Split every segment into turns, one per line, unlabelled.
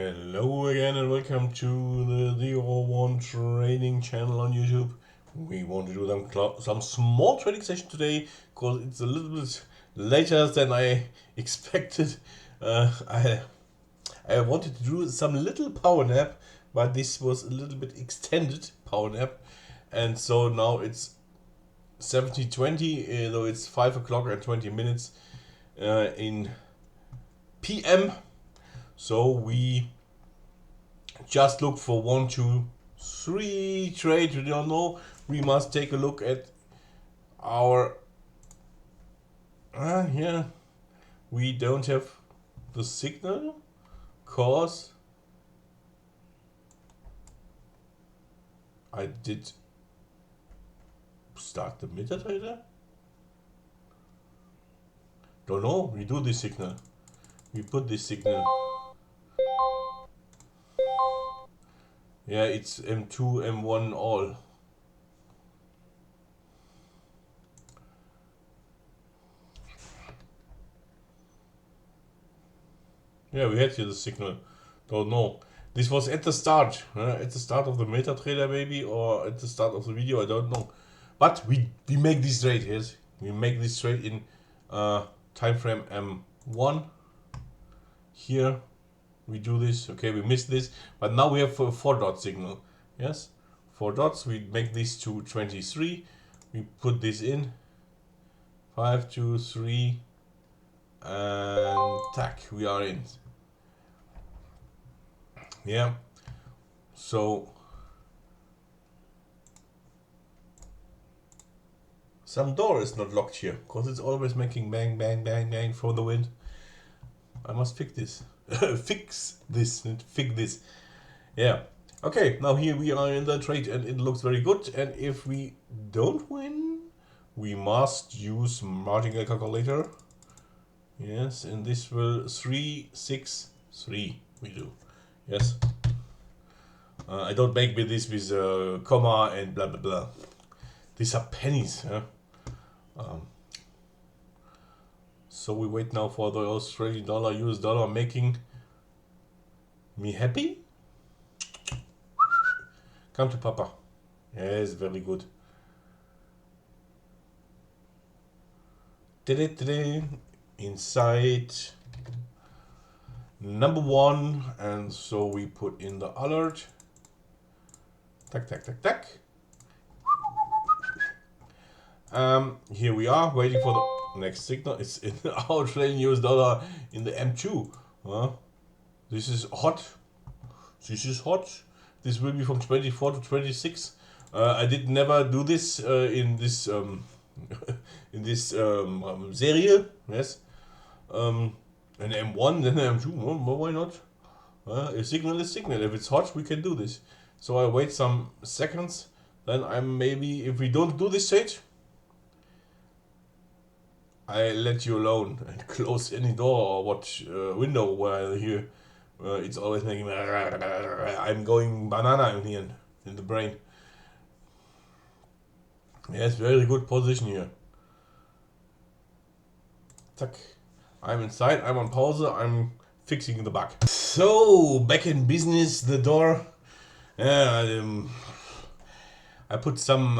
Hello again and welcome to the Zero Trading channel on YouTube. We want to do some small trading session today because it's a little bit later than I expected. I wanted to do some little power nap, but this was a little bit extended power nap, and so now it's 17:20, though it's 5 o'clock and 20 minutes in PM. So we just look for 1, 2, 3 trades. We don't know. We must take a look at our. Yeah, we don't have the signal, cause I did start the MetaTrader. Don't know. We do this signal. We put this signal. Yeah, it's M2, M1 all. Yeah, we had here the signal. Don't know. This was at the start. At the start of the MetaTrader maybe, or at the start of the video, I don't know. But we make this trade, yes. We make this trade in time frame M1. Here we do this. Okay, we missed this, but now we have a 4 dot signal. Yes, 4 dots. We make this to 23. We put this in 5, 2, 3, and tack. We are in. Yeah. So some door is not locked here because it's always making bang, bang, bang, bang from the wind. I must fix this. Fix this. Yeah. Okay, now here we are in the trade and it looks very good. And if we don't win, we must use martingale calculator. Yes, and this will 3, 6, 3 we do. Yes. I don't make with this with comma and blah blah blah. These are pennies. Huh? So we wait now for the Australian dollar, US dollar making me happy. Come to Papa. Yes, very good. Inside number 1, and so we put in the alert. Tack, tack, tack, tack. Here we are waiting for the next signal. It's in our Australian US dollar in the M2. This is hot. This is hot. This will be from 24 to 26. I did never do this in this in this serie. Yes. An M1, then an M2. Well, why not? A signal is signal. If it's hot, we can do this. So I wait some seconds. Then I'm maybe, if we don't do this trade, I let you alone and close any door or watch window where here it's always making I'm going banana in here in the brain. Yes, very good position here. Tack. I'm inside, I'm on pause, I'm fixing the bug. So, back in business, the door. I put some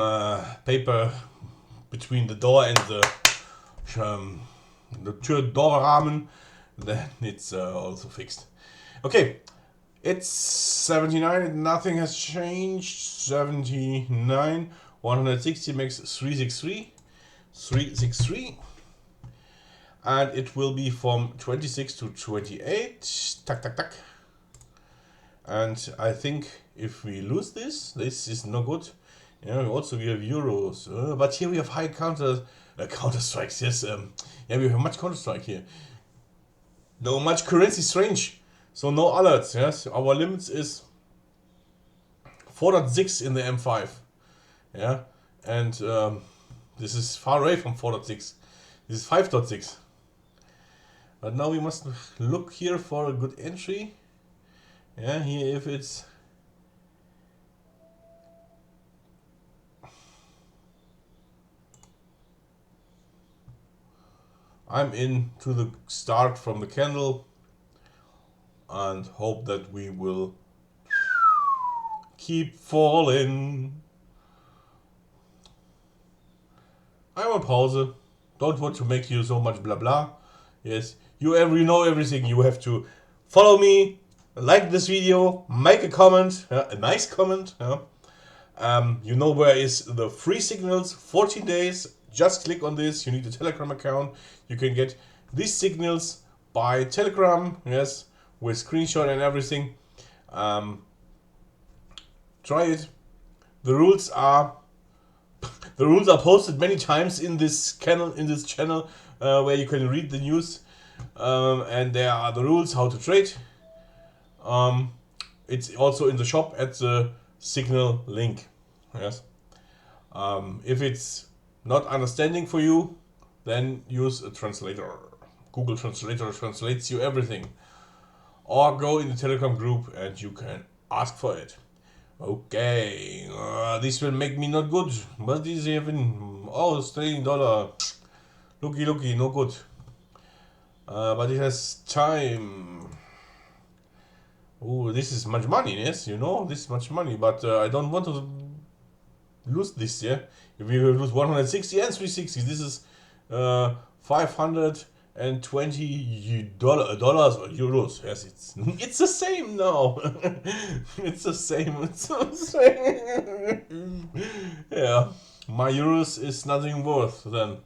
paper between the door and the Türrahmen. Then it's also fixed. Okay, it's 79 and nothing has changed. 79, 160 makes 363. 363. And it will be from 26 to 28. Tack, tack, tack. And I think if we lose this is no good. Yeah, also we have euros. But here we have high counter strikes. Yes, yeah, we have much counter strike here. No much currency strange. So no alerts. Yes, our limits is 4.6 in the M5. Yeah, and this is far away from 4.6. This is 5.6. But now we must look here for a good entry. Yeah, here if it's I'm in to the start from the candle. and hope that we will keep falling. I'm on pause. Don't want to make you so much blah blah. Yes, you know everything. You have to follow me, like this video, make a comment, a nice comment. You know where is the free signals, 14 days. Just click on this. You need a Telegram account. You can get these signals by Telegram, yes, with screenshot and everything. Try it. The rules are posted many times in this channel, where you can read the news, and there are the rules how to trade. It's also in the shop at the signal link. Yes. If it's not understanding for you, then use a translator. Google Translator translates you everything. Or go in the Telegram group and you can ask for it. Okay, this will make me not good. What is even? Oh, Australian dollar. Looky, no good. But it has time. Oh, this is much money, yes, you know, this is much money. But I don't want to lose this, yeah. If we lose 160 and 360, this is $520 dollars or euros. Yes, it's the same now. It's the same. Yeah, my euros is nothing worth than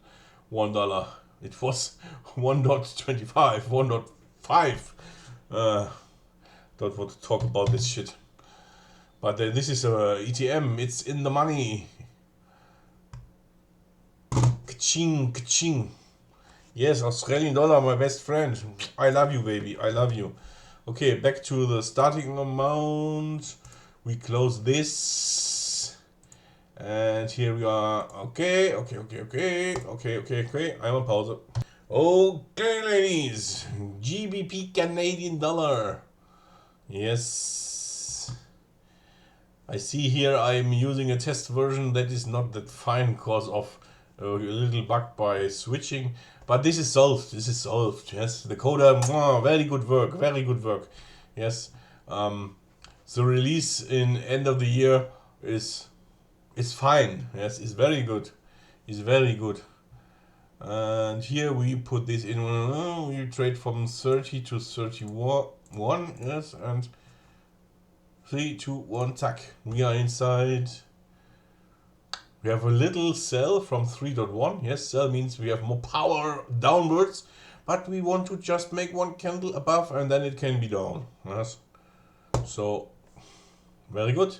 $1. It was 1.25, 1.5. Don't want to talk about this shit. But this is a ETM. It's in the money. Ka-ching, ka-ching. Yes, Australian dollar, my best friend. I love you, baby. I love you. Okay, back to the starting amount. We close this. And here we are. Okay. I'm on pause. Okay, ladies. GBP Canadian dollar. Yes. I see here I'm using a test version that is not that fine because of a little bug by switching. But this is solved. Yes, the coder, very good work. Yes, the release in end of the year is fine. Yes, it's very good. And here we put this in. We trade from 30 to 31. Yes, and 3, 2, 1, tack. We are inside. We have a little sell from 3.1. Yes, sell means we have more power downwards, but we want to just make one candle above and then it can be down. Yes. So, very good.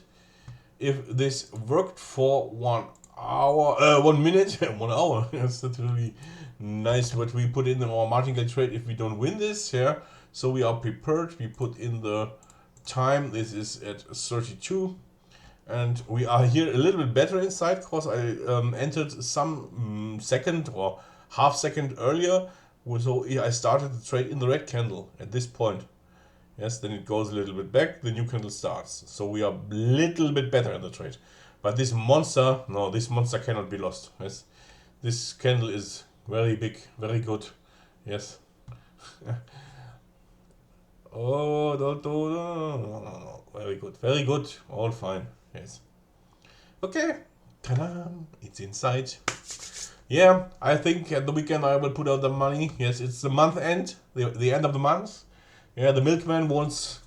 If this worked for 1 hour, 1 minute, 1 hour, yes, that will be nice what we put in our martingale trade if we don't win this. Yeah. So we are prepared. We put in the time. This is at 32. And we are here a little bit better inside because I entered some second or half second earlier. So I started the trade in the red candle at this point. Yes, then it goes a little bit back, the new candle starts. So we are a little bit better in the trade. But this monster cannot be lost. Yes, this candle is very big, very good. Yes. Oh, no. Very good, all fine. Yes. Okay. Ta-da! It's inside. Yeah, I think at the weekend I will put out the money. Yes, it's the month end, the end of the month. Yeah, the milkman wants.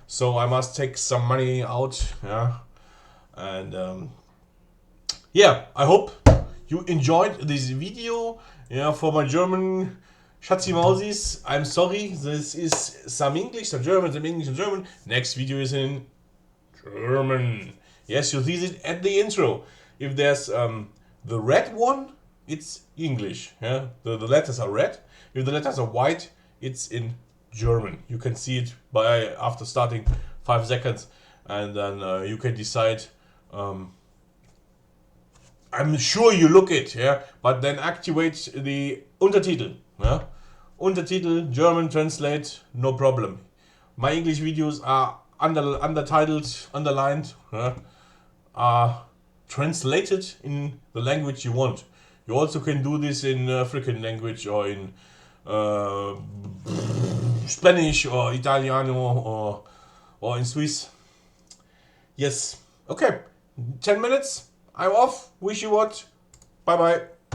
So I must take some money out. Yeah. And yeah, I hope you enjoyed this video. Yeah, for my German Schatzi Mausis, I'm sorry. This is some English, some German, some English, some German. Next video is in German. Yes, you see it at the intro. If there's the red one, it's English. Yeah, the letters are red. If the letters are white, it's in German. You can see it by after starting 5 seconds, and then you can decide. I'm sure you look it, yeah, but then activate the Untertitel. Yeah, Untertitel German translate, no problem. My English videos are undertitled, underlined, are translated in the language you want. You also can do this in African language or in Spanish or Italiano or in Swiss. Yes. Okay. 10 minutes. I'm off. Wish you what. Bye bye.